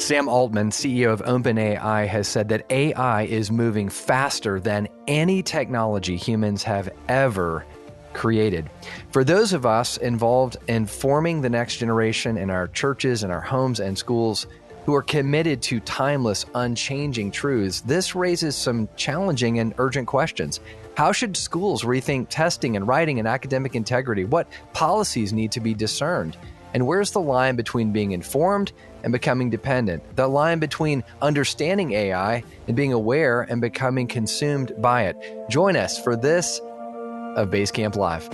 Sam Altman, CEO of OpenAI, has said that AI is moving faster than any technology humans have ever created. For those of us involved in forming the next generation in our churches and our homes and schools who are committed to timeless, unchanging truths, this raises some challenging and urgent questions. How should schools rethink testing and writing and academic integrity? What policies need to be discerned? And where's the line between being informed and becoming dependent? The line between understanding AI and being aware and becoming consumed by it. Join us for this of BaseCamp Live.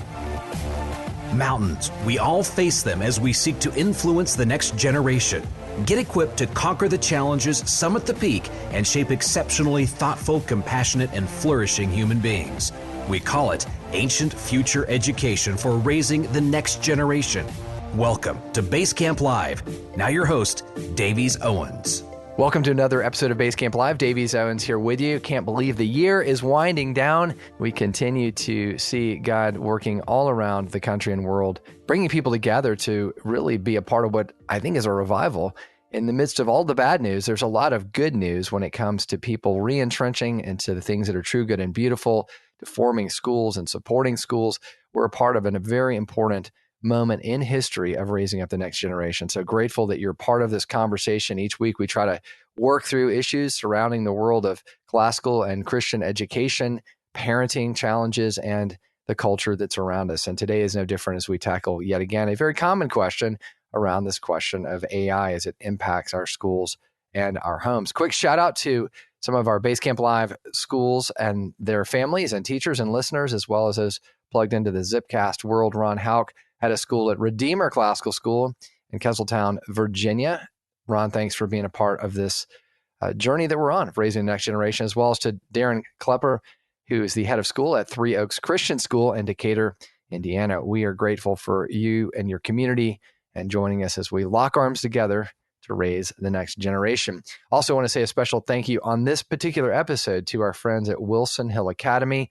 Mountains, we all face them as we seek to influence the next generation. Get equipped to conquer the challenges, summit the peak, and shape exceptionally thoughtful, compassionate, and flourishing human beings. We call it Ancient Future Education for raising the next generation. Welcome to BaseCamp Live. Now your host, Davies Owens. Welcome to another episode of BaseCamp Live. Davies Owens here with you. Can't believe the year is winding down. We continue to see God working all around the country and world, bringing people together to really be a part of what I think is a revival. In the midst of all the bad news, there's a lot of good news when it comes to people re-entrenching into the things that are true, good, and beautiful, to forming schools and supporting schools. We're a part of a very important moment in history of raising up the next generation. So grateful that you're part of this conversation. Each week we try to work through issues surrounding the world of classical and Christian education, parenting challenges, and the culture that's around us. And today is no different as we tackle yet again a very common question around this question of AI as it impacts our schools and our homes. Quick shout out to some of our BaseCamp Live schools and their families and teachers and listeners, as well as those plugged into the Zipcast world. Ron Hauk had a school at Redeemer Classical School in Kesseltown, Virginia. Ron, thanks for being a part of this journey that we're on of raising the next generation, as well as to Darren Klepper, who is the head of school at Three Oaks Christian School in Decatur, Indiana. We are grateful for you and your community and joining us as we lock arms together to raise the next generation. Also want to say a special thank you on this particular episode to our friends at Wilson Hill Academy.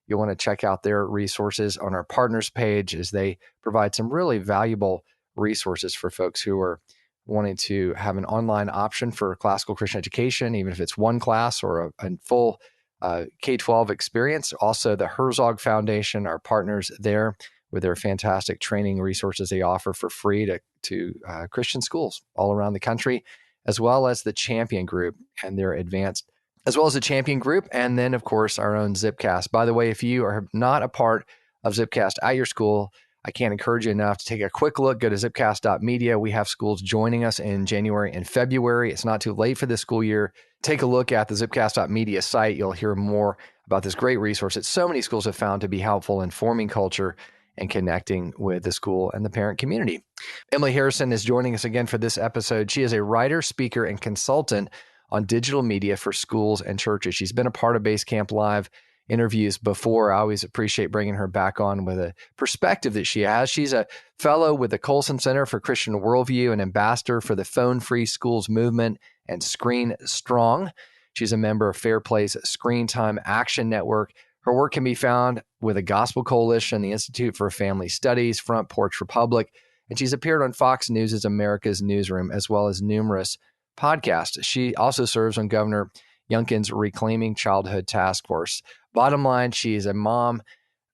You'll want to check out their resources on our partners page as they provide some really valuable resources for folks who are wanting to have an online option for classical Christian education, even if it's one class or a full K-12 experience. Also, the Herzog Foundation, our partners there with their fantastic training resources they offer for free to Christian schools all around the country, as well as the Champion Group and their advanced as well as the Champion Group, and then, of course, our own Zipcast. By the way, if you are not a part of Zipcast at your school, I can't encourage you enough to take a quick look. Go to zipcast.media. We have schools joining us in January and February. It's not too late for this school year. Take a look at the zipcast.media site. You'll hear more about this great resource that so many schools have found to be helpful in forming culture and connecting with the school and the parent community. Emily Harrison is joining us again for this episode. She is a writer, speaker, and consultant on digital media for schools and churches. She's been a part of BaseCamp Live interviews before. I always appreciate bringing her back on with a perspective that she has. She's a fellow with the Colson Center for Christian Worldview and ambassador for the Phone Free Schools Movement and Screen Strong. She's a member of Fair Play's Screen Time Action Network. Her work can be found with the Gospel Coalition, the Institute for Family Studies, Front Porch Republic, and she's appeared on Fox News' America's Newsroom, as well as numerous podcast. She also serves on Governor Youngkin's Reclaiming Childhood Task Force. Bottom line, she's a mom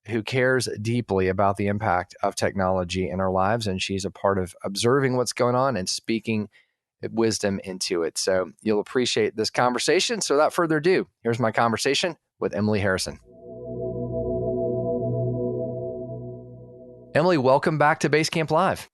who cares deeply about the impact of technology in our lives, and she's a part of observing what's going on and speaking wisdom into it. So you'll appreciate this conversation. So without further ado, here's my conversation with Emily Harrison. Emily, welcome back to BaseCamp Live.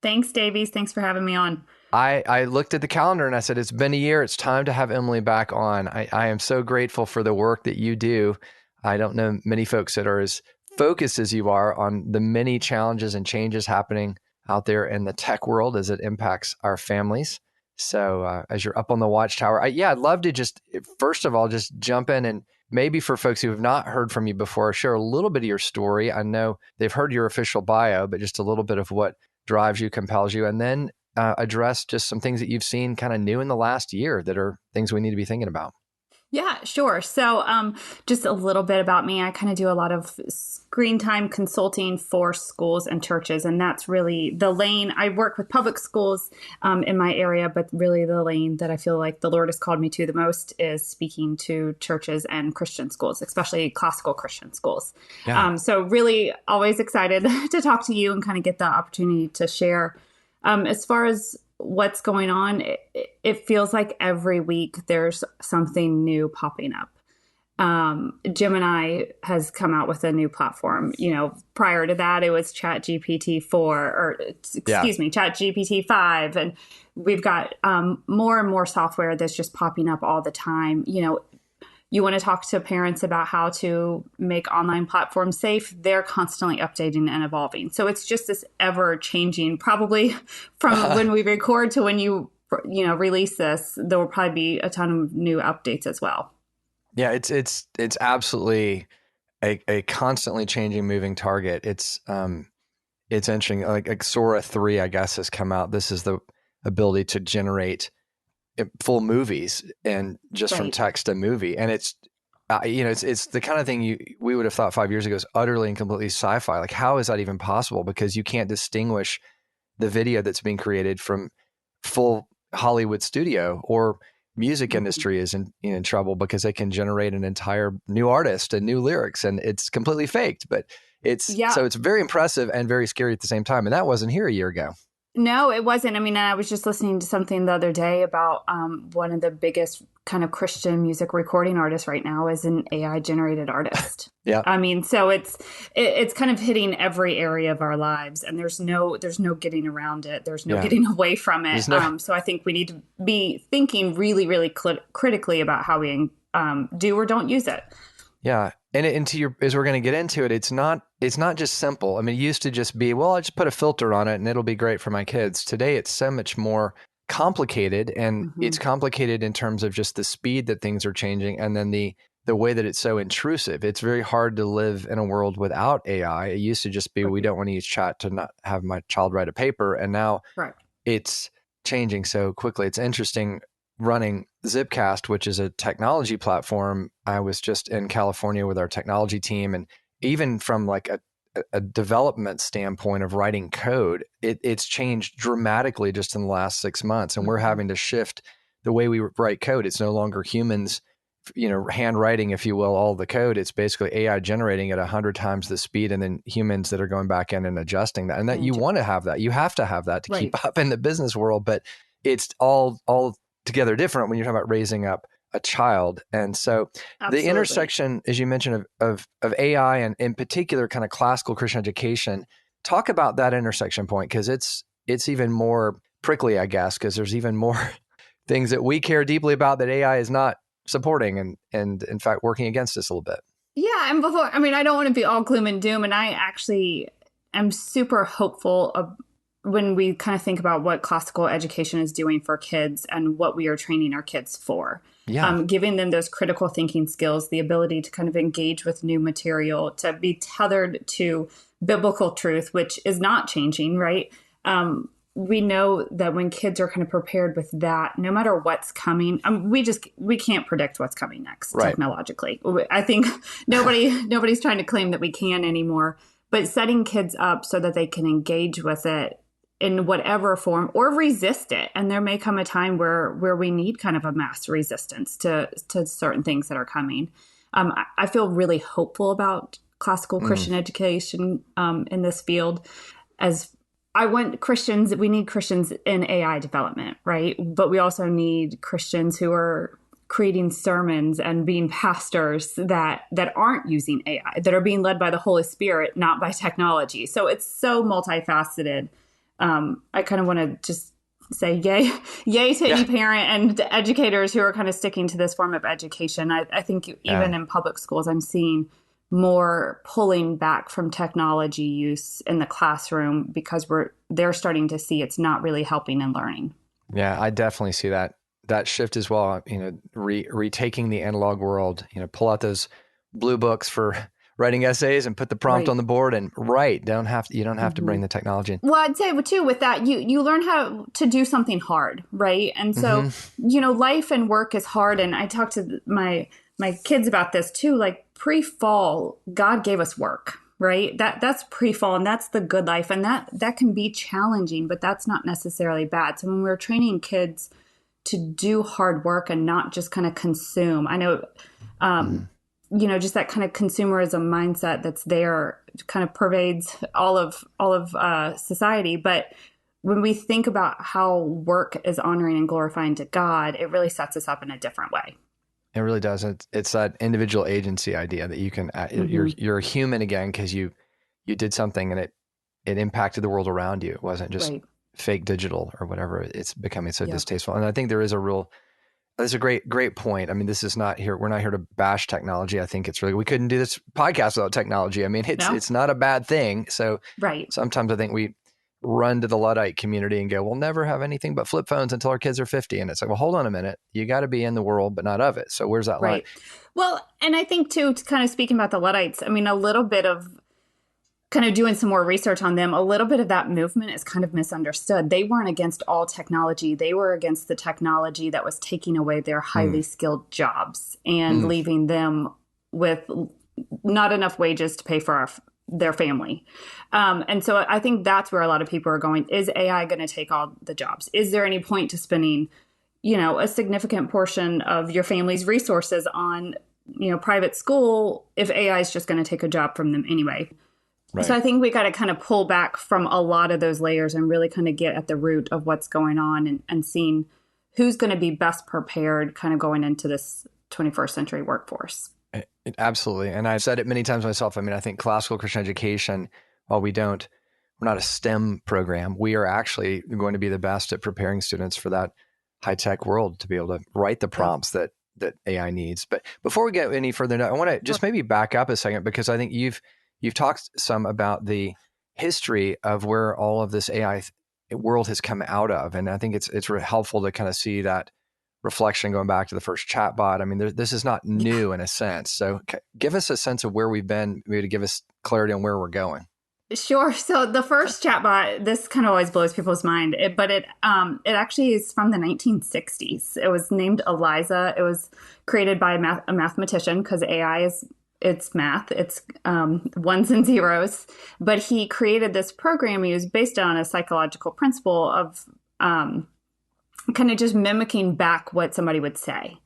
Thanks, Davies. Thanks for having me on. I looked at the calendar and I said, it's been a year. It's time to have Emily back on. I am so grateful for the work that you do. I don't know many folks that are as focused as you are on the many challenges and changes happening out there in the tech world as it impacts our families. So as you're up on the watchtower, I'd love to just, first of all, just jump in and maybe for folks who have not heard from you before, share a little bit of your story. I know they've heard your official bio, but just a little bit of what drives you, compels you, and then address just some things that you've seen kind of new in the last year that are things we need to be thinking about. Yeah, sure. So, just a little bit about me. I kind of do a lot of screen time consulting for schools and churches, and that's really the lane. I work with public schools in my area, but really the lane that I feel like the Lord has called me to the most is speaking to churches and Christian schools, especially classical Christian schools. Yeah. So, really, always excited to talk to you and kind of get the opportunity to share. As far as what's going on, it feels like every week there's something new popping up. Gemini has come out with a new platform. Prior to that, it was Chat GPT 4 or excuse me, Chat GPT 5. And we've got more and more software that's just popping up all the time. You want to talk to parents about how to make online platforms safe. They're constantly updating and evolving. So it's just this ever changing, probably from when we record to when you release this, there will probably be a ton of new updates as well. Yeah, it's absolutely a constantly changing, moving target. It's interesting. Like Sora 3, I guess, has come out. This is the ability to generate full movies and just from text to movie. And it's the kind of thing we would have thought 5 years ago is utterly and completely sci-fi. Like, how is that even possible? Because you can't distinguish the video that's being created from full Hollywood studio, or music industry is in trouble because they can generate an entire new artist and new lyrics, and it's completely faked. But so it's very impressive and very scary at the same time. And that wasn't here a year ago. No, it wasn't. I mean, I was just listening to something the other day about one of the biggest kind of Christian music recording artists right now is an AI generated artist. Yeah. I mean, so it's kind of hitting every area of our lives, and there's no getting around it. There's no getting away from it. So I think we need to be thinking really, really critically about how we do or don't use it. Yeah. And as we're going to get into it, it's not just simple. I mean, it used to just be, well, I just put a filter on it and it'll be great for my kids. Today, it's so much more complicated, and it's complicated in terms of just the speed that things are changing, and then the way that it's so intrusive. It's very hard to live in a world without AI. It used to just be, we don't want to use chat to not have my child write a paper. And now it's changing so quickly. It's interesting running Zipcast, which is a technology platform. I was just in California with our technology team, and even from like a development standpoint of writing code, it's changed dramatically just in the last 6 months. And we're having to shift the way we write code. It's no longer humans, handwriting, if you will, all the code. It's basically AI generating at 100 times the speed, and then humans that are going back in and adjusting that. And that you want to have that. You have to have that to keep up in the business world. But it's all together different when you're talking about raising up a child. And so the intersection, as you mentioned, of AI and in particular kind of classical Christian education, talk about that intersection point, because it's even more prickly, I guess, because there's even more things that we care deeply about that AI is not supporting and in fact working against us a little bit. Yeah. And I don't want to be all gloom and doom. And I actually am super hopeful of when we kind of think about what classical education is doing for kids and what we are training our kids for. Yeah. Giving them those critical thinking skills, the ability to kind of engage with new material, to be tethered to biblical truth, which is not changing, right? We know that when kids are kind of prepared with that, no matter what's coming, we can't predict what's coming next technologically. I think nobody's trying to claim that we can anymore, but setting kids up so that they can engage with it in whatever form or resist it. And there may come a time where we need kind of a mass resistance to certain things that are coming. I feel really hopeful about classical Christian education in this field. As we need Christians in AI development, right? But we also need Christians who are creating sermons and being pastors that aren't using AI, that are being led by the Holy Spirit, not by technology. So it's so multifaceted. I kind of want to just say yay to any parent and educators who are kind of sticking to this form of education. I think even in public schools, I'm seeing more pulling back from technology use in the classroom because they're starting to see it's not really helping in learning. Yeah, I definitely see that shift as well. Retaking the analog world, pull out those blue books for writing essays and put the prompt Right. on the board and write. You don't have to bring the technology in. Well, I'd say too with that, you learn how to do something hard, right? And so, life and work is hard. And I talk to my kids about this too. Like pre-fall, God gave us work, right? That's pre-fall, and that's the good life, and that can be challenging, but that's not necessarily bad. So when we're training kids to do hard work and not just kind of consume, I know, just that kind of consumerism mindset that's there kind of pervades all of society. But when we think about how work is honoring and glorifying to God, it really sets us up in a different way. It really does. It's that individual agency idea that you can, you're a human again because you did something and it impacted the world around you. It wasn't just fake digital or whatever. It's becoming so distasteful. And I think that's a great point. I mean, we're not here to bash technology. I think we couldn't do this podcast without technology. I mean, it's not a bad thing. So sometimes I think we run to the Luddite community and go, we'll never have anything but flip phones until our kids are 50. And it's like, well, hold on a minute. You got to be in the world, but not of it. So where's that line? Well, and I think too, kind of speaking about the Luddites, I mean, a little bit of kind of doing some more research on them, a little bit of that movement is kind of misunderstood. They weren't against all technology. They were against the technology that was taking away their highly skilled jobs and leaving them with not enough wages to pay for their family. And so I think that's where a lot of people are going. Is AI going to take all the jobs? Is there any point to spending, a significant portion of your family's resources on, private school if AI is just going to take a job from them anyway? Right. So I think we got to kind of pull back from a lot of those layers and really kind of get at the root of what's going on and seeing who's going to be best prepared kind of going into this 21st century workforce. Absolutely. And I've said it many times myself. I mean, I think classical Christian education, while we're not a STEM program, we are actually going to be the best at preparing students for that high-tech world to be able to write the prompts that AI needs. But before we get any further, I want to just maybe back up a second, because I think you've talked some about the history of where all of this AI world has come out of. And I think it's really helpful to kind of see that reflection going back to the first chatbot. I mean, this is not new in a sense. So give us a sense of where we've been, maybe to give us clarity on where we're going. Sure. So the first chatbot, this kind of always blows people's mind, but it actually is from the 1960s. It was named Eliza. It was created by a mathematician, because AI it's math. It's ones and zeros. But he created this program. He was based on a psychological principle of kind of just mimicking back what somebody would say.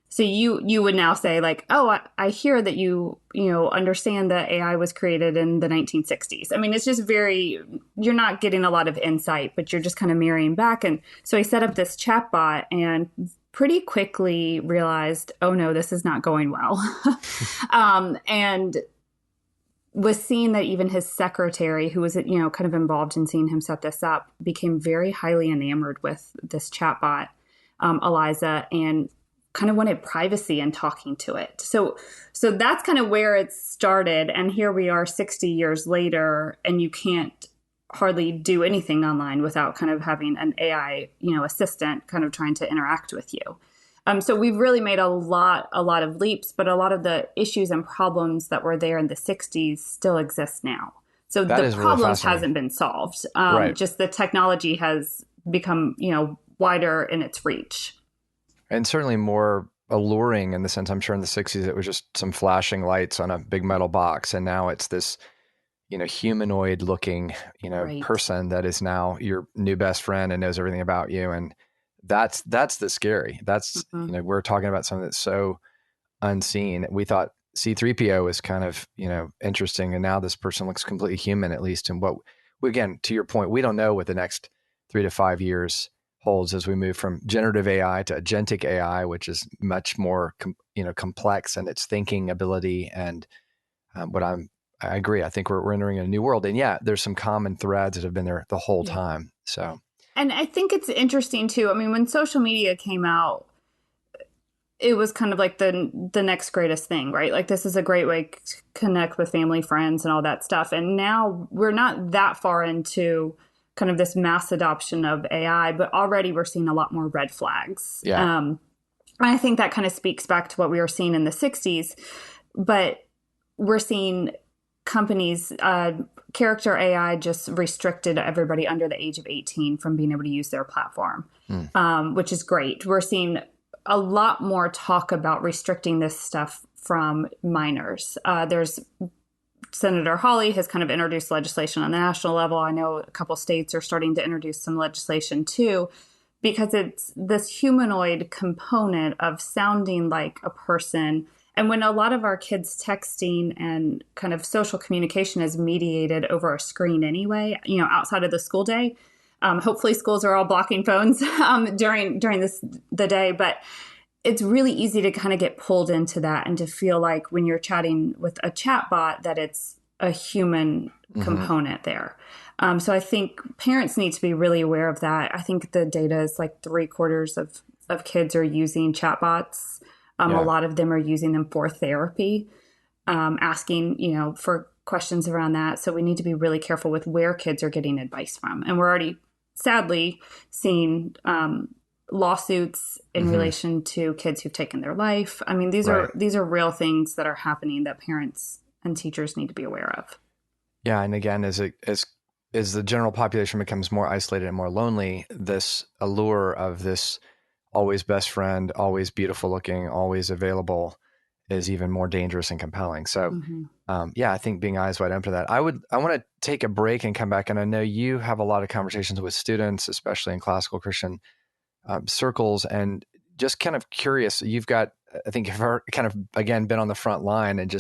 So you would now say like, oh, I hear that you understand that AI was created in the 1960s. I mean, it's just you're not getting a lot of insight, but you're just kind of mirroring back. And so he set up this chatbot and pretty quickly realized, oh no, this is not going well. And was seeing that even his secretary, who was, kind of involved in seeing him set this up, became very highly enamored with this chatbot, Eliza, and kind of wanted privacy in talking to it. So that's kind of where it started. And here we are 60 years later, and you can't hardly do anything online without kind of having an AI, assistant kind of trying to interact with you. So we've really made a lot of leaps, but a lot of the issues and problems that were there in the 60s still exist now. So the problems hasn't been solved. Right. Just the technology has become, wider in its reach. And certainly more alluring in the sense, I'm sure in the 60s, it was just some flashing lights on a big metal box. And now it's this, humanoid looking, right, person that is now your new best friend and knows everything about you. And that's the scary. That's, we're talking about something that's so unseen. We thought C-3PO was kind of, interesting. And now this person looks completely human, at least. And again, to your point, we don't know what the next 3 to 5 years holds as we move from generative AI to agentic AI, which is much more, complex in its thinking ability. And I agree. I think we're entering a new world. And yeah, there's some common threads that have been there the whole time. So. And I think it's interesting too. I mean, when social media came out, it was kind of like the next greatest thing, right? Like, this is a great way to connect with family, friends, and all that stuff. And now we're not that far into kind of this mass adoption of AI, but already we're seeing a lot more red flags. Yeah. I think that kind of speaks back to what we were seeing in the 60s. But we're seeing companies, character AI just restricted everybody under the age of 18 from being able to use their platform, which is great. We're seeing a lot more talk about restricting this stuff from minors. There's Senator Hawley has kind of introduced legislation on the national level. I know a couple states are starting to introduce some legislation too, because it's this humanoid component of sounding like a person. And when a lot of our kids' texting and kind of social communication is mediated over a screen anyway, outside of the school day, hopefully schools are all blocking phones during the day, but it's really easy to kind of get pulled into that and to feel like when you're chatting with a chat bot that it's a human component there. So I think parents need to be really aware of that. I think the data is like 3/4 of kids are using chatbots. A lot of them are using them for therapy, asking, for questions around that. So we need to be really careful with where kids are getting advice from. And we're already sadly seeing lawsuits in relation to kids who've taken their life. I mean, these are real things that are happening that parents and teachers need to be aware of. Yeah, and again, as the general population becomes more isolated and more lonely, this allure of this always best friend, always beautiful looking, always available is even more dangerous and compelling. So, I think being eyes wide open to that. I want to take a break and come back. And I know you have a lot of conversations with students, especially in classical Christian circles, and just kind of curious. I think you've kind of, again, been on the front line and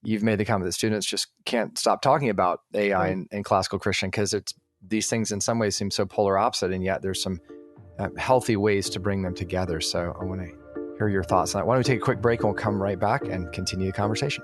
you've made the comment that students just can't stop talking about AI and classical Christian because these things in some ways seem so polar opposite, and yet there's some healthy ways to bring them together. So I want to hear your thoughts on that. Why don't we take a quick break and we'll come right back and continue the conversation.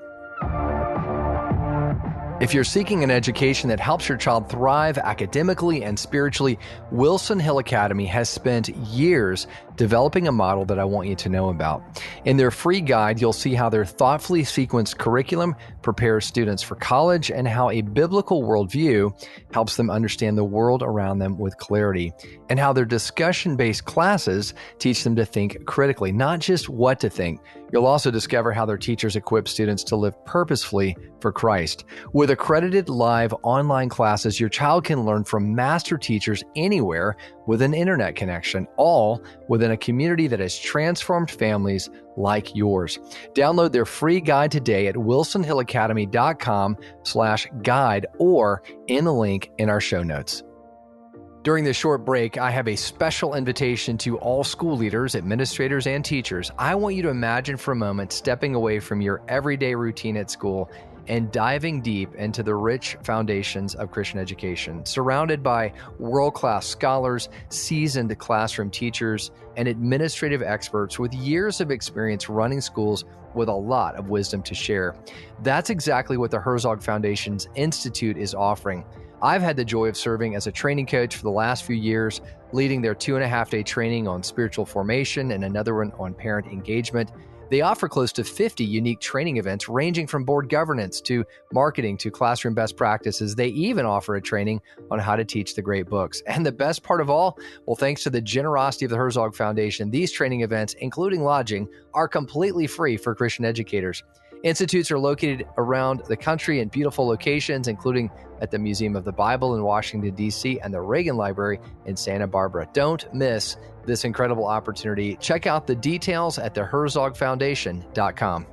If you're seeking an education that helps your child thrive academically and spiritually, Wilson Hill Academy has spent years developing a model that I want you to know about. In their free guide, you'll see how their thoughtfully sequenced curriculum prepares students for college and how a biblical worldview helps them understand the world around them with clarity, and how their discussion-based classes teach them to think critically, not just what to think. You'll also discover how their teachers equip students to live purposefully for Christ. With accredited live online classes, your child can learn from master teachers anywhere with an internet connection, all within a community that has transformed families like yours. Download their free guide today at wilsonhillacademy.com/guide or in the link in our show notes. During this short break, I have a special invitation to all school leaders, administrators, and teachers. I want you to imagine for a moment stepping away from your everyday routine at school and diving deep into the rich foundations of Christian education, surrounded by world-class scholars, seasoned classroom teachers, and administrative experts with years of experience running schools with a lot of wisdom to share. That's exactly what the Herzog Foundation's Institute is offering. I've had the joy of serving as a training coach for the last few years, leading their 2.5-day training on spiritual formation and another one on parent engagement. They offer close to 50 unique training events ranging from board governance to marketing to classroom best practices. They even offer a training on how to teach the great books. And the best part of all, well, thanks to the generosity of the Herzog Foundation, these training events, including lodging, are completely free for Christian educators. Institutes are located around the country in beautiful locations, including at the Museum of the Bible in Washington, D.C., and the Reagan Library in Santa Barbara. Don't miss this incredible opportunity. Check out the details at theherzogfoundation.com.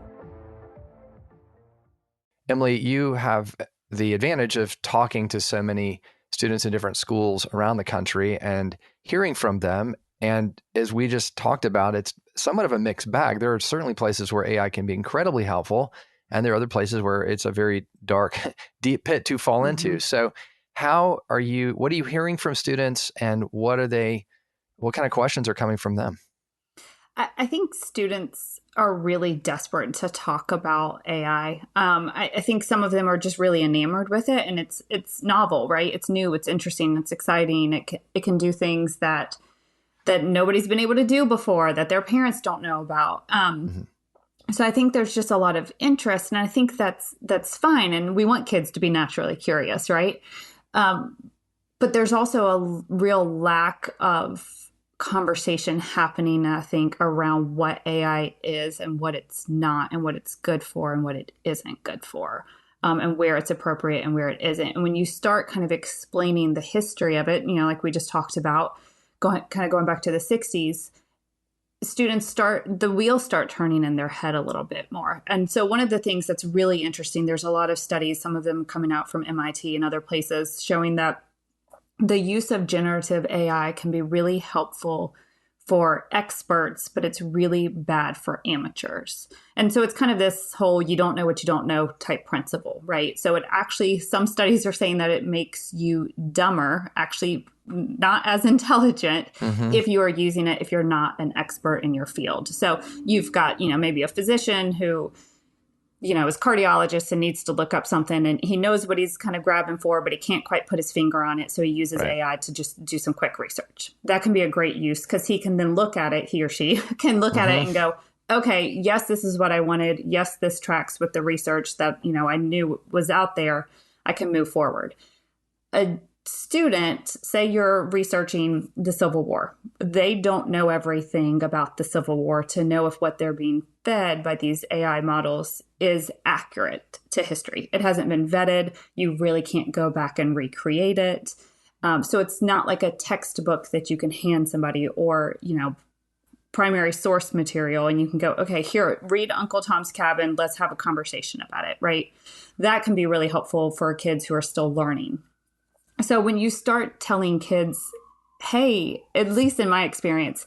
Emily, you have the advantage of talking to so many students in different schools around the country and hearing from them. And as we just talked about, it's somewhat of a mixed bag. There are certainly places where AI can be incredibly helpful, and there are other places where it's a very dark, deep pit to fall into. So what are you hearing from students, and what kind of questions are coming from them? I think students are really desperate to talk about AI. I think some of them are just really enamored with it, and it's novel, right? It's new, it's interesting, it's exciting. It can do things that nobody's been able to do before, that their parents don't know about. So I think there's just a lot of interest, and I think that's fine. And we want kids to be naturally curious, right? But there's also a real lack of conversation happening, I think, around what AI is and what it's not, and what it's good for and what it isn't good for, and where it's appropriate and where it isn't. And when you start kind of explaining the history of it, like we just talked about, going back to the 60s, the wheels start turning in their head a little bit more. And so one of the things that's really interesting, there's a lot of studies, some of them coming out from MIT and other places, showing that the use of generative AI can be really helpful for experts, but it's really bad for amateurs. And so it's kind of this whole you don't know what you don't know type principle, right? So it actually, some studies are saying that it makes you dumber, actually not as intelligent if you are using it, if you're not an expert in your field. So you've got, maybe a physician who is cardiologist and needs to look up something, and he knows what he's kind of grabbing for, but he can't quite put his finger on it. So he uses AI to just do some quick research. That can be a great use because he can then look at it, he or she can look at it and go, okay, yes, this is what I wanted. Yes, this tracks with the research that, I knew was out there. I can move forward. A student, say you're researching the Civil War. They don't know everything about the Civil War to know if what they're being fed by these AI models is accurate to history. It hasn't been vetted. You really can't go back and recreate it. So it's not like a textbook that you can hand somebody or, primary source material and you can go, okay, here, read Uncle Tom's Cabin. Let's have a conversation about it, right? That can be really helpful for kids who are still learning. So when you start telling kids, hey, at least in my experience,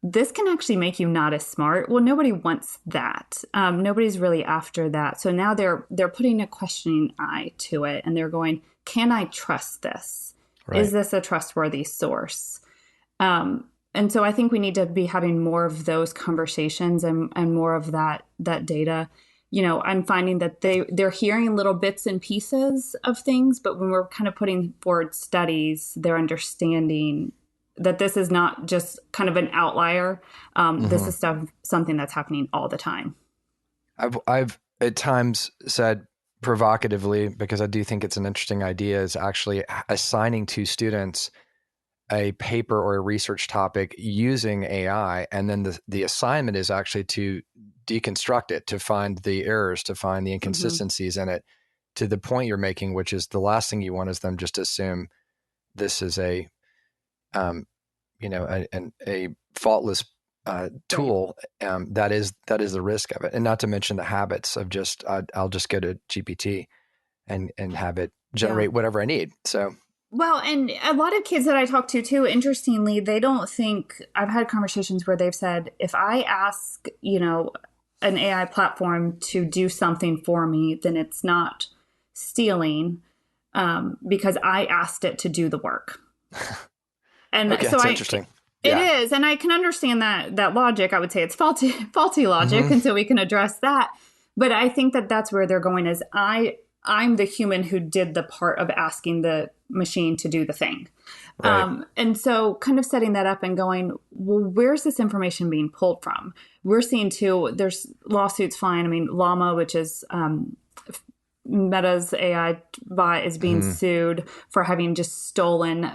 this can actually make you not as smart. Well, nobody wants that. Nobody's really after that. So now they're putting a questioning eye to it and they're going, can I trust this? Right. Is this a trustworthy source? And so I think we need to be having more of those conversations and more of that data. I'm finding that they're hearing little bits and pieces of things, but when we're kind of putting forward studies, they're understanding that this is not just kind of an outlier. This is something that's happening all the time. I've at times said provocatively, because I do think it's an interesting idea, is actually assigning to students a paper or a research topic using AI, and then the assignment is actually to deconstruct it, to find the errors, to find the inconsistencies in it, to the point you're making, which is the last thing you want is them just to assume this is a faultless tool. That is the risk of it, and not to mention the habits of just I'll just go to GPT and have it generate whatever I need. So. Well, and a lot of kids that I talk to too, interestingly, they don't think, I've had conversations where they've said, if I ask, an AI platform to do something for me, then it's not stealing because I asked it to do the work. And okay, so that's interesting. It is. And I can understand that logic. I would say it's faulty logic. And so we can address that. But I think that that's where they're going is I'm the human who did the part of asking the machine to do the thing. Right. And so kind of setting that up and going, well, where's this information being pulled from? We're seeing too, there's lawsuits flying. I mean, Llama, which is Meta's AI bot, is being sued for having just stolen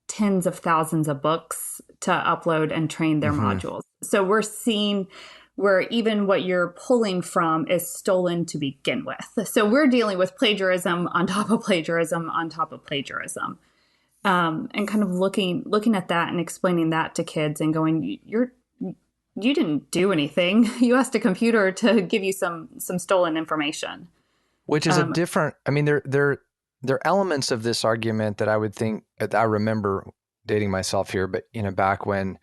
tens of thousands of books to upload and train their modules. So we're seeing where even what you're pulling from is stolen to begin with. So we're dealing with plagiarism on top of plagiarism on top of plagiarism. And kind of looking at that and explaining that to kids and going, you didn't do anything. You asked a computer to give you some stolen information. Which is a different, I mean, there are elements of this argument that I would think, I remember dating myself here, but back when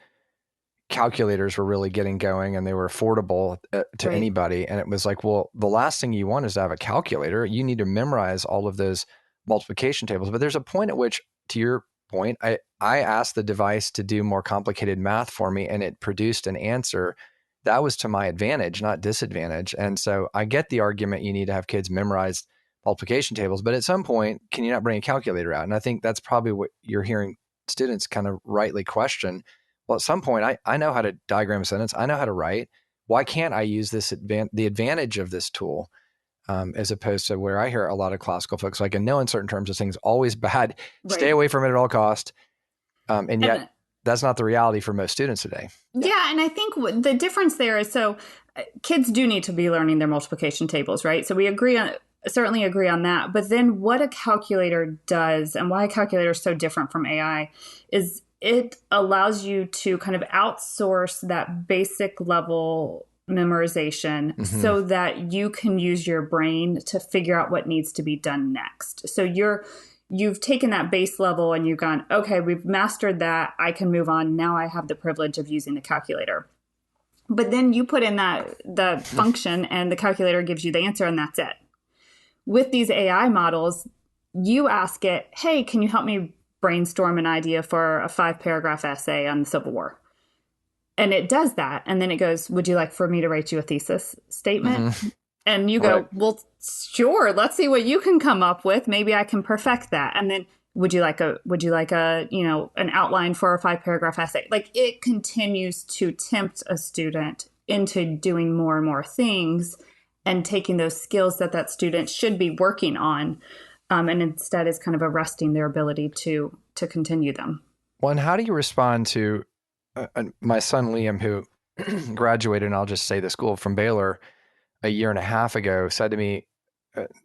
calculators were really getting going and they were affordable to anybody. And it was like, well, the last thing you want is to have a calculator. You need to memorize all of those multiplication tables. But there's a point at which, to your point, I asked the device to do more complicated math for me and it produced an answer that was to my advantage, not disadvantage. And so I get the argument you need to have kids memorize multiplication tables, but at some point, can you not bring a calculator out? And I think that's probably what you're hearing students kind of rightly question. Well, at some point, I know how to diagram a sentence. I know how to write. Why can't I use the advantage of this tool as opposed to where I hear a lot of classical folks, like, in no uncertain terms, this thing's always bad. Right. Stay away from it at all cost. And yet that's not the reality for most students today. Yeah. And I think the difference there is, so kids do need to be learning their multiplication tables, right? So we certainly agree on that. But then what a calculator does, and why a calculator is so different from AI, is it allows you to kind of outsource that basic level memorization so that you can use your brain to figure out what needs to be done next. So you've taken that base level and you've gone, okay, we've mastered that. I can move on. Now I have the privilege of using the calculator. But then you put in the function and the calculator gives you the answer, and that's it. With these AI models, you ask it, hey, can you help me brainstorm an idea for a 5-paragraph essay on the Civil War? And it does that. And then it goes, would you like for me to write you a thesis statement? And you go, well, sure, let's see what you can come up with. Maybe I can perfect that. And then would you like a, an outline for a 5-paragraph essay? Like, it continues to tempt a student into doing more and more things and taking those skills that student should be working on. And instead is kind of arresting their ability to continue them. Well, and how do you respond to my son, Liam, who graduated, and I'll just say the school, from Baylor a year and a half ago, said to me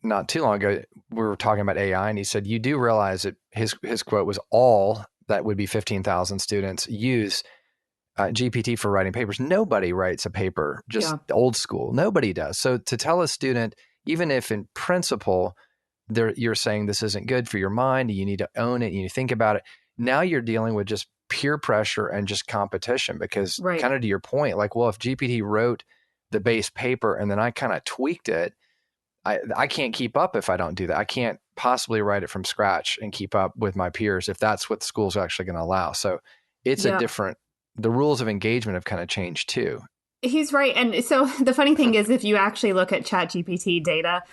not too long ago, we were talking about AI, and he said, you do realize that his quote was, all that would be 15,000 students use GPT for writing papers. Nobody writes a paper, just old school. Nobody does. So to tell a student, even if in principle, you're saying this isn't good for your mind, you need to own it, you need to think about it. Now you're dealing with just peer pressure and just competition, because kind of to your point, like, well, if GPT wrote the base paper and then I kind of tweaked it, I can't keep up if I don't do that. I can't possibly write it from scratch and keep up with my peers if that's what the school's actually going to allow. So it's the rules of engagement have kind of changed too. He's right. And so the funny thing is, if you actually look at ChatGPT data,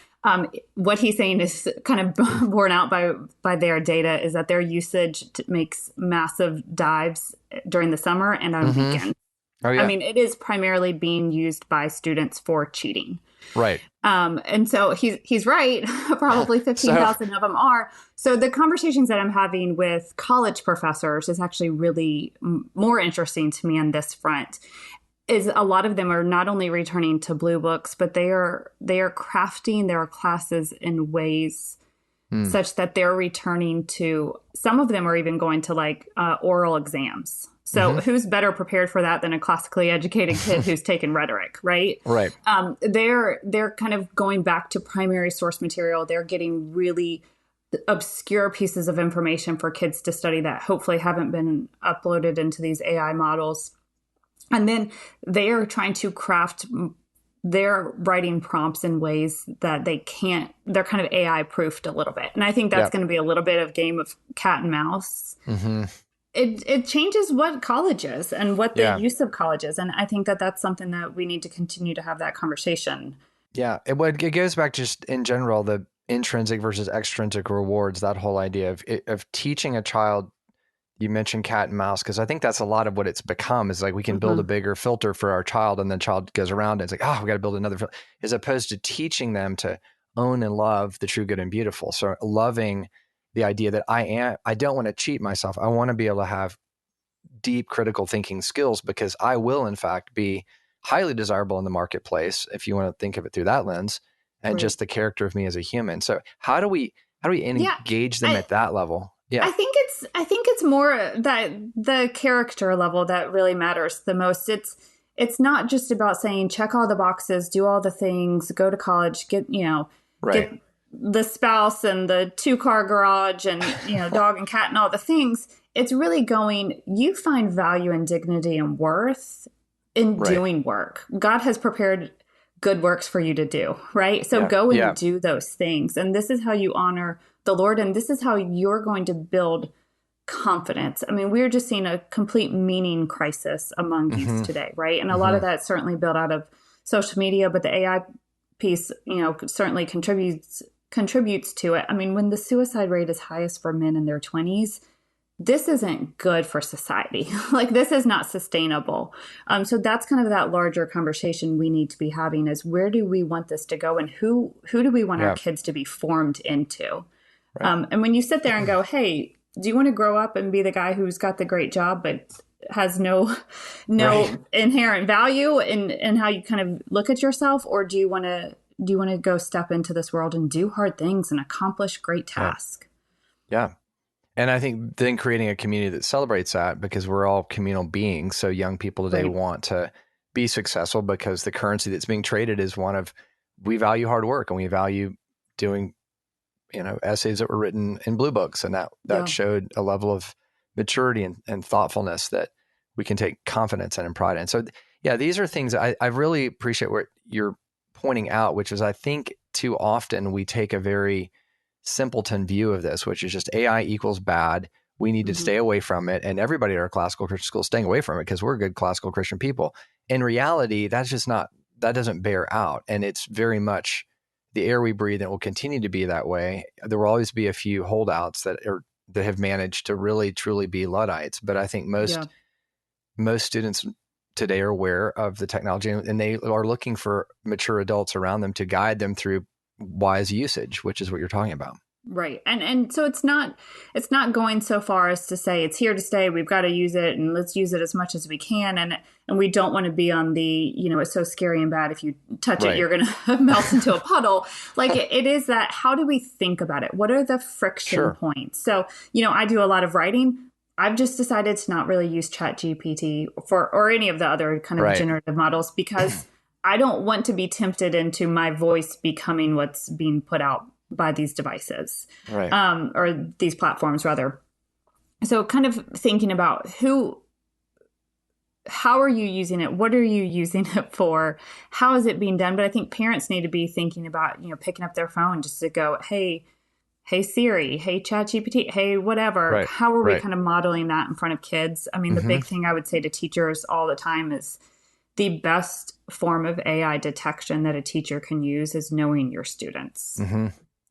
what he's saying is kind of borne out by their data, is that their usage makes massive dives during the summer and on weekends. Oh, yeah. I mean, it is primarily being used by students for cheating. Right. And so he's right. Probably 15,000 of them are. So the conversations that I'm having with college professors is actually really more interesting to me on this front. Is a lot of them are not only returning to Blue Books, but they are crafting their classes in ways such that they're returning to, some of them are even going to like oral exams. So who's better prepared for that than a classically educated kid who's taken rhetoric, right? Right. They're kind of going back to primary source material. They're getting really obscure pieces of information for kids to study that hopefully haven't been uploaded into these AI models. And then they are trying to craft their writing prompts in ways that they're kind of AI proofed a little bit. And I think that's going to be a little bit of game of cat and mouse. It changes what college is and what the use of college is. And I think that's something that we need to continue to have that conversation. Yeah. It goes back to just in general, the intrinsic versus extrinsic rewards, that whole idea of teaching a child. You mentioned cat and mouse, because I think that's a lot of what it's become, is like we can build a bigger filter for our child, and then child goes around and it's like, oh, we got to build another filter, as opposed to teaching them to own and love the true, good, and beautiful. So loving the idea that I don't want to cheat myself. I want to be able to have deep critical thinking skills, because I will in fact be highly desirable in the marketplace, if you want to think of it through that lens, and just the character of me as a human. So how do we engage them at that level? Yeah. I think it's more that the character level that really matters the most. It's not just about saying check all the boxes, do all the things, go to college, get the spouse and the 2-car garage and dog and cat and all the things. It's really going, you find value and dignity and worth in doing work. God has prepared good works for you to do, right? So go and do those things. And this is how you honor the Lord, and this is how you're going to build confidence. I mean, we're just seeing a complete meaning crisis among youth today, right? And a lot of that certainly built out of social media, but the AI piece, certainly contributes to it. I mean, when the suicide rate is highest for men in their 20s, this isn't good for society. Like, this is not sustainable. So that's kind of that larger conversation we need to be having, is where do we want this to go, and who do we want our kids to be formed into? Right. And when you sit there and go, hey, do you want to grow up and be the guy who's got the great job but has no inherent value in how you kind of look at yourself, or do you want to go step into this world and do hard things and accomplish great tasks? Yeah. And I think then creating a community that celebrates that, because we're all communal beings. So young people today want to be successful because the currency that's being traded is one of, we value hard work and we value doing, essays that were written in blue books. And that showed a level of maturity and thoughtfulness that we can take confidence in and pride in. So these are things I really appreciate what you're pointing out, which is I think too often we take a very simpleton view of this, which is just AI equals bad. We need to stay away from it. And everybody at our classical Christian school is staying away from it because we're good classical Christian people. In reality, that doesn't bear out. And it's very much the air we breathe, and it will continue to be that way. There will always be a few holdouts that have managed to really, truly be Luddites. But I think most students today are aware of the technology, and they are looking for mature adults around them to guide them through wise usage, which is what you're talking about. Right. And so it's not going so far as to say it's here to stay. We've got to use it and let's use it as much as we can. And we don't want to be on the, it's so scary and bad. If you touch it, you're going to melt into a puddle. Like it is that, how do we think about it? What are the friction points? So, I do a lot of writing. I've just decided to not really use ChatGPT or any of the other kind of generative models, because I don't want to be tempted into my voice becoming what's being put out by these devices, or these platforms rather. So kind of thinking about how are you using it? What are you using it for? How is it being done? But I think parents need to be thinking about, picking up their phone just to go, hey Siri, hey ChatGPT, hey whatever. How are we kind of modeling that in front of kids? I mean, the big thing I would say to teachers all the time is the best form of AI detection that a teacher can use is knowing your students.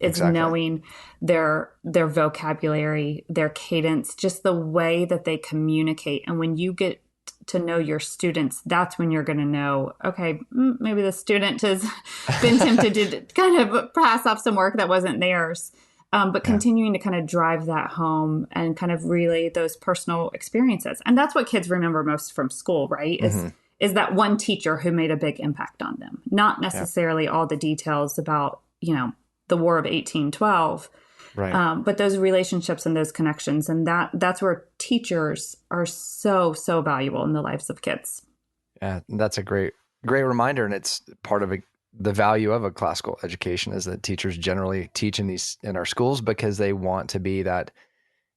It's knowing their vocabulary, their cadence, just the way that they communicate. And when you get to know your students, that's when you're going to know, okay, maybe the student has been tempted to kind of pass off some work that wasn't theirs. But continuing to kind of drive that home and kind of relay those personal experiences. And that's what kids remember most from school, right? Is that one teacher who made a big impact on them, not necessarily all the details about, the War of 1812, but those relationships and those connections. And that's where teachers are so, so valuable in the lives of kids. Yeah, that's a great reminder. And it's part of the value of a classical education is that teachers generally teach in our schools because they want to be that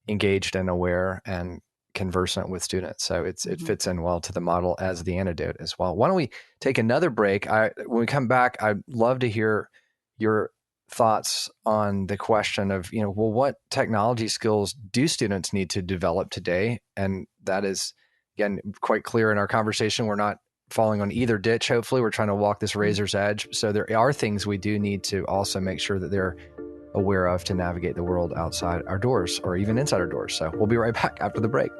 engaged and aware and conversant with students. So it fits in well to the model as the antidote as well. Why don't we take another break? When we come back, I'd love to hear your thoughts on the question of, what technology skills do students need to develop today? And that is, again, quite clear in our conversation. We're not falling on either ditch. Hopefully we're trying to walk this razor's edge. So there are things we do need to also make sure that they're aware of to navigate the world outside our doors or even inside our doors. So we'll be right back after the break.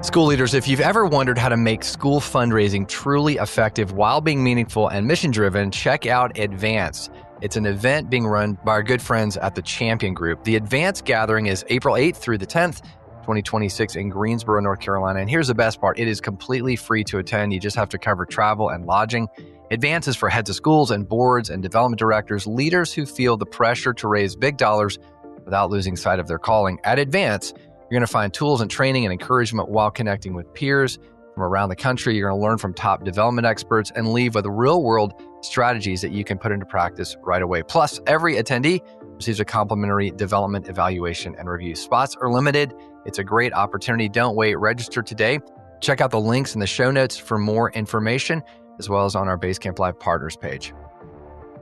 School leaders, if you've ever wondered how to make school fundraising truly effective while being meaningful and mission-driven, check out Advance. It's an event being run by our good friends at the Champion Group. The Advance gathering is April 8th through the 10th, 2026 in Greensboro, North Carolina. And here's the best part. It is completely free to attend. You just have to cover travel and lodging. Advance is for heads of schools and boards and development directors, leaders who feel the pressure to raise big dollars without losing sight of their calling. At Advance, you're going to find tools and training and encouragement while connecting with peers from around the country. You're going to learn from top development experts and leave with real-world strategies that you can put into practice right away. Plus, every attendee receives a complimentary development evaluation and review. Spots are limited. It's a great opportunity. Don't wait. Register today. Check out the links in the show notes for more information, as well as on our BaseCamp Live partners page.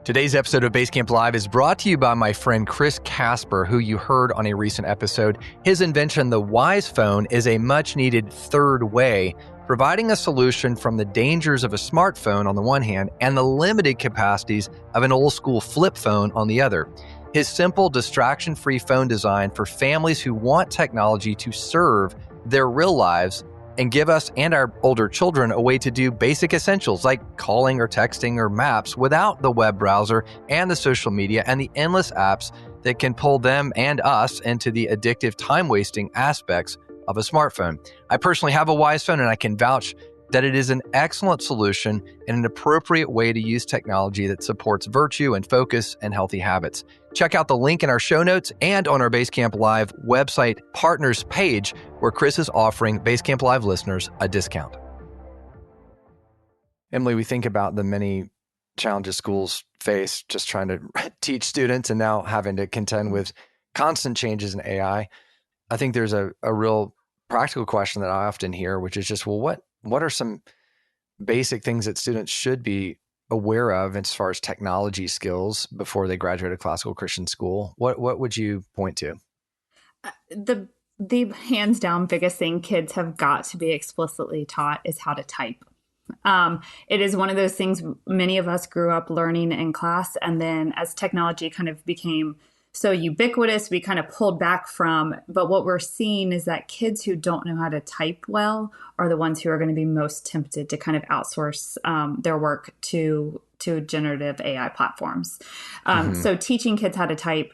Today's episode of BaseCamp Live is brought to you by my friend Chris Casper, who you heard on a recent episode. His invention, the Wise Phone, is a much-needed third way, providing a solution from the dangers of a smartphone on the one hand and the limited capacities of an old-school flip phone on the other. His simple, distraction-free phone design for families who want technology to serve their real lives and give us and our older children a way to do basic essentials like calling or texting or maps without the web browser and the social media and the endless apps that can pull them and us into the addictive time-wasting aspects of a smartphone. I personally have a Wise phone, and I can vouch that it is an excellent solution and an appropriate way to use technology that supports virtue and focus and healthy habits. Check out the link in our show notes and on our BaseCamp Live website partners page, where Chris is offering BaseCamp Live listeners a discount. Emily, we think about the many challenges schools face just trying to teach students and now having to contend with constant changes in AI. I think there's a real practical question that I often hear, which is just, well, what are some basic things that students should be aware of as far as technology skills before they graduate a classical Christian school? What would you point to? The hands down biggest thing kids have got to be explicitly taught is how to type. It is one of those things many of us grew up learning in class. And then as technology kind of became so ubiquitous, we kind of pulled back from. But what we're seeing is that kids who don't know how to type well are the ones who are going to be most tempted to kind of outsource their work to generative AI platforms. So teaching kids how to type,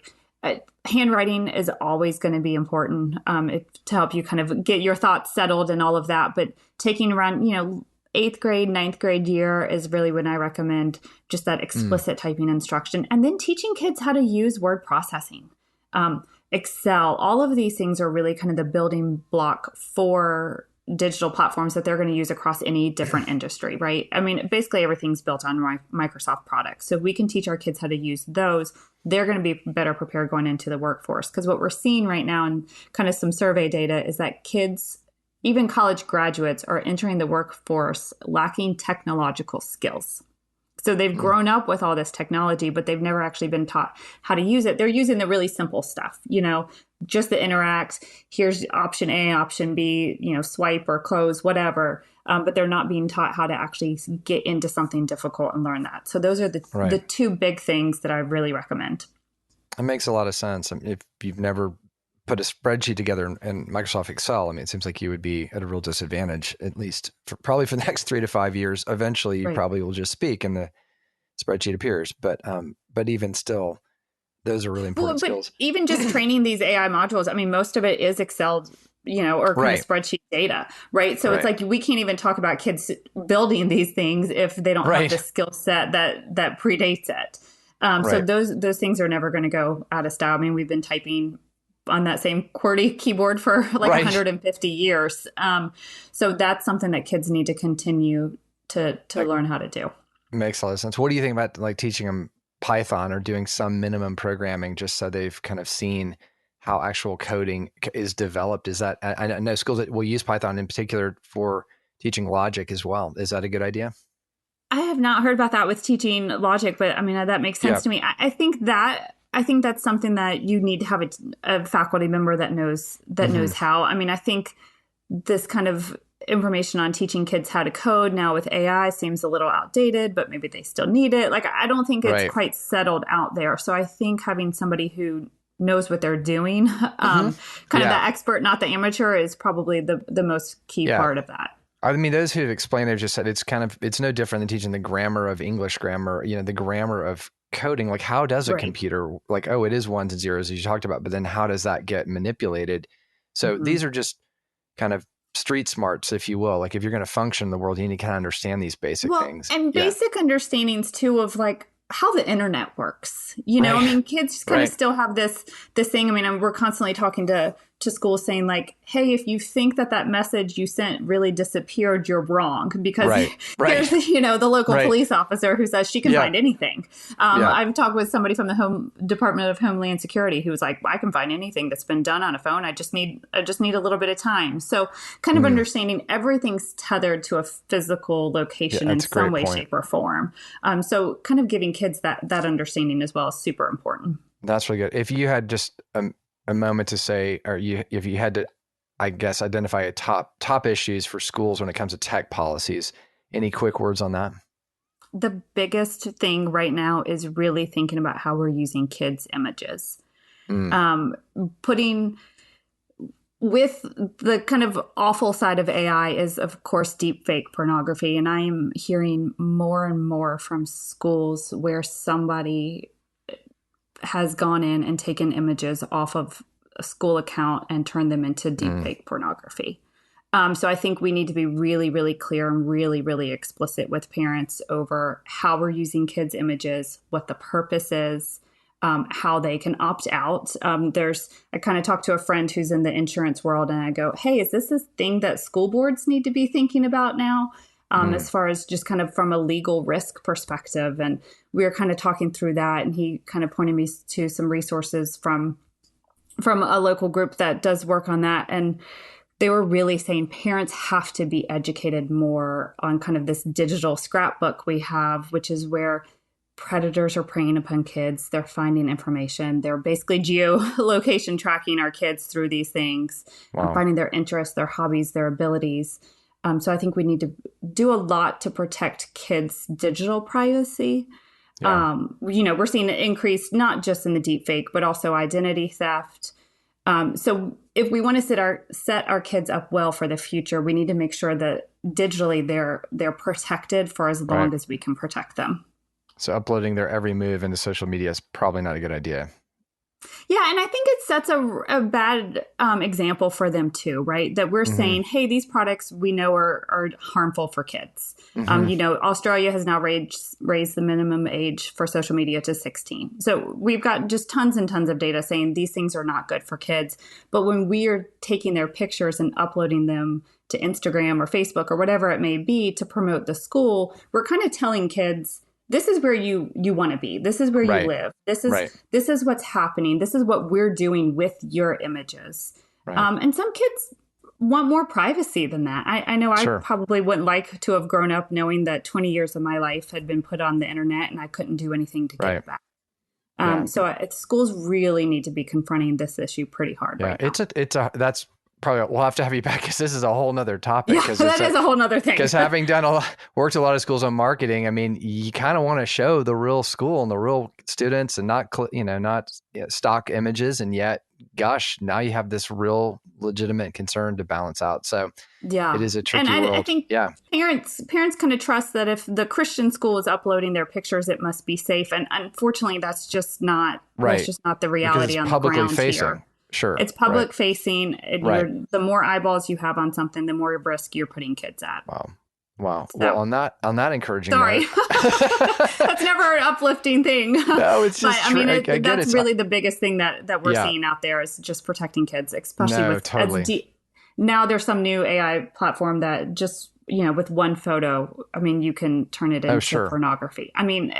handwriting is always going to be important to help you kind of get your thoughts settled and all of that. But taking around, 8th grade, 9th grade year is really when I recommend just that explicit typing instruction. And then teaching kids how to use word processing, Excel, all of these things are really kind of the building block for digital platforms that they're going to use across any different industry, right? I mean, basically everything's built on Microsoft products. So if we can teach our kids how to use those, they're going to be better prepared going into the workforce. Because what we're seeing right now in kind of some survey data is that kids, even college graduates, are entering the workforce lacking technological skills. So they've grown up with all this technology, but they've never actually been taught how to use it. They're using the really simple stuff, just the interact. Here's option A, option B, swipe or close, whatever. But they're not being taught how to actually get into something difficult and learn that. So those are the two big things that I really recommend. It makes a lot of sense. I mean, if you've never put a spreadsheet together in Microsoft Excel, I mean, it seems like you would be at a real disadvantage, at least probably for the next 3 to 5 years. Eventually, you probably will just speak and the spreadsheet appears. But even still, those are really important skills. Even just training these AI modules, I mean, most of it is Excel, or kind of spreadsheet data, right? So it's like we can't even talk about kids building these things if they don't have the skill set that predates it. So those things are never going to go out of style. I mean, we've been typing on that same QWERTY keyboard for 150 years. So that's something that kids need to continue to learn how to do. Makes a lot of sense. What do you think about teaching them Python or doing some minimum programming just so they've kind of seen how actual coding is developed? Is that, I know schools that will use Python in particular for teaching logic as well. Is that a good idea? I have not heard about that with teaching logic, but I mean, that makes sense to me. I think that's something that you need to have a faculty member that knows how. I mean, I think this kind of information on teaching kids how to code now with AI seems a little outdated, but maybe they still need it. I don't think it's quite settled out there. So I think having somebody who knows what they're doing, kind of the expert, not the amateur, is probably the most key part of that. I mean, those who've explained, they've just said it's no different than teaching the grammar of English grammar, the grammar of coding. Like, how does a computer, it is ones and zeros as you talked about, but then how does that get manipulated? So these are just kind of street smarts, if you will. Like, if you're going to function in the world, you need to kind of understand these basic things. And basic understandings too of how the internet works. I mean, kids kind of still have this thing. I mean, we're constantly talking to schools saying hey, if you think that message you sent really disappeared, you're wrong, because here's the local police officer who says she can find anything. I've talked with somebody from the Department of Homeland Security who was like, I can find anything that's been done on a phone. I just need a little bit of time. So kind of understanding everything's tethered to a physical location in some way, shape, or form. So kind of giving kids that understanding as well is super important. That's really good. If you had just a moment to say, if you had to, I guess, identify a top issues for schools when it comes to tech policies, any quick words on that? The biggest thing right now is really thinking about how we're using kids' images. Putting with the kind of awful side of AI is, of course, deep fake pornography. And I am hearing more and more from schools where somebody has gone in and taken images off of a school account and turned them into deepfake pornography. So I think we need to be really, really clear and really, really explicit with parents over how we're using kids' images, what the purpose is, how they can opt out. I kind of talked to a friend who's in the insurance world, and I go, hey, is this a thing that school boards need to be thinking about now? As far as just kind of from a legal risk perspective. And we were kind of talking through that, and he kind of pointed me to some resources from a local group that does work on that. And they were really saying parents have to be educated more on kind of this digital scrapbook we have, which is where predators are preying upon kids. They're finding information. They're basically geolocation tracking our kids through these things, and finding their interests, their hobbies, their abilities. So I think we need to do a lot to protect kids' digital privacy. Yeah. We're seeing an increase, not just in the deepfake, but also identity theft. So if we want to set our kids up well for the future, we need to make sure that digitally they're protected for as long as we can protect them. So uploading their every move into social media is probably not a good idea. Yeah, and I think it sets a bad example for them too, right? That we're saying, hey, these products we know are harmful for kids. Australia has now raised the minimum age for social media to 16. So we've got just tons and tons of data saying these things are not good for kids. But when we are taking their pictures and uploading them to Instagram or Facebook or whatever it may be to promote the school, we're kind of telling kids, this is where you want to be. This is where you live. This is what's happening. This is what we're doing with your images. Right. And some kids want more privacy than that. I know I probably wouldn't like to have grown up knowing that 20 years of my life had been put on the internet and I couldn't do anything to get it back. So schools really need to be confronting this issue pretty hard right now. That's probably, we'll have to have you back because this is a whole nother topic. Yeah, that is a whole nother thing. Because having worked a lot of schools on marketing, I mean, you kind of want to show the real school and the real students and not stock images. And yet, gosh, now you have this real legitimate concern to balance out. So it is a tricky world. I think parents kind of trust that if the Christian school is uploading their pictures, it must be safe. And unfortunately, that's just not that's just not the reality on the ground here. Sure. It's public facing. The more eyeballs you have on something, the more risk you're putting kids at. Wow. So, well, on that encouraging note. That's never an uplifting thing. No, it's just that's really the biggest thing that we're seeing out there is just protecting kids, especially now there's some new AI platform that just, with one photo, I mean, you can turn it into pornography. I mean,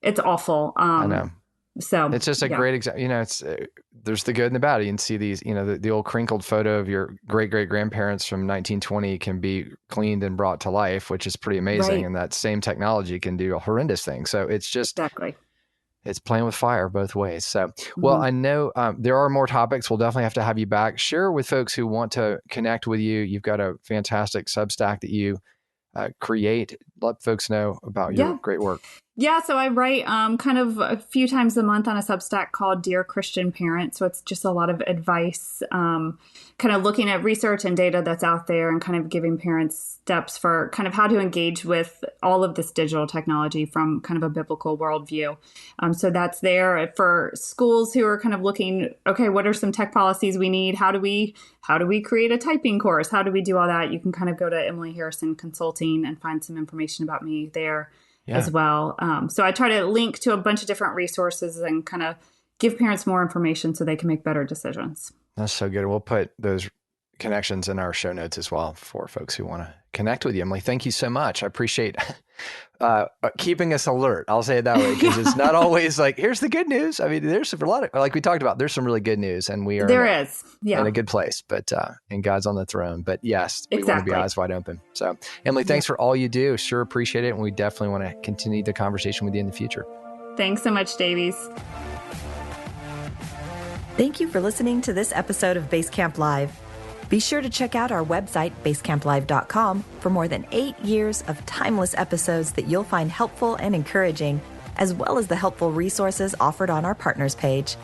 it's awful. I know. So it's just a great example. There's the good and the bad. You can see these, the old crinkled photo of your great-great-grandparents from 1920 can be cleaned and brought to life, which is pretty amazing. Right. And that same technology can do a horrendous thing. So it's just, it's playing with fire both ways. So, well, I know there are more topics. We'll definitely have to have you back. Share with folks who want to connect with you. You've got a fantastic Substack that you create. Let folks know about your great work. Yeah, so I write kind of a few times a month on a Substack called Dear Christian Parent. So it's just a lot of advice, kind of looking at research and data that's out there and kind of giving parents steps for kind of how to engage with all of this digital technology from kind of a biblical worldview. So that's there for schools who are kind of looking, okay, what are some tech policies we need? How do we create a typing course? How do we do all that? You can kind of go to Emily Harrison Consulting and find some information about me there. As well. So I try to link to a bunch of different resources and kind of give parents more information so they can make better decisions. That's so good. We'll put those connections in our show notes as well for folks who want to connect with you. Emily, thank you so much. I appreciate keeping us alert. I'll say it that way because it's not always like, here's the good news. I mean, there's a lot of, like we talked about, there's some really good news and we are in a good place, but and God's on the throne. But yes, we want to be eyes wide open. So Emily, thanks for all you do. Sure appreciate it. And we definitely want to continue the conversation with you in the future. Thanks so much, Davies. Thank you for listening to this episode of BaseCamp Live. Be sure to check out our website, basecamplive.com, for more than 8 years of timeless episodes that you'll find helpful and encouraging, as well as the helpful resources offered on our partners page.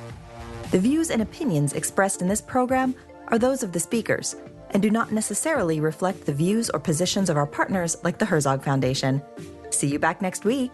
The views and opinions expressed in this program are those of the speakers and do not necessarily reflect the views or positions of our partners like the Herzog Foundation. See you back next week.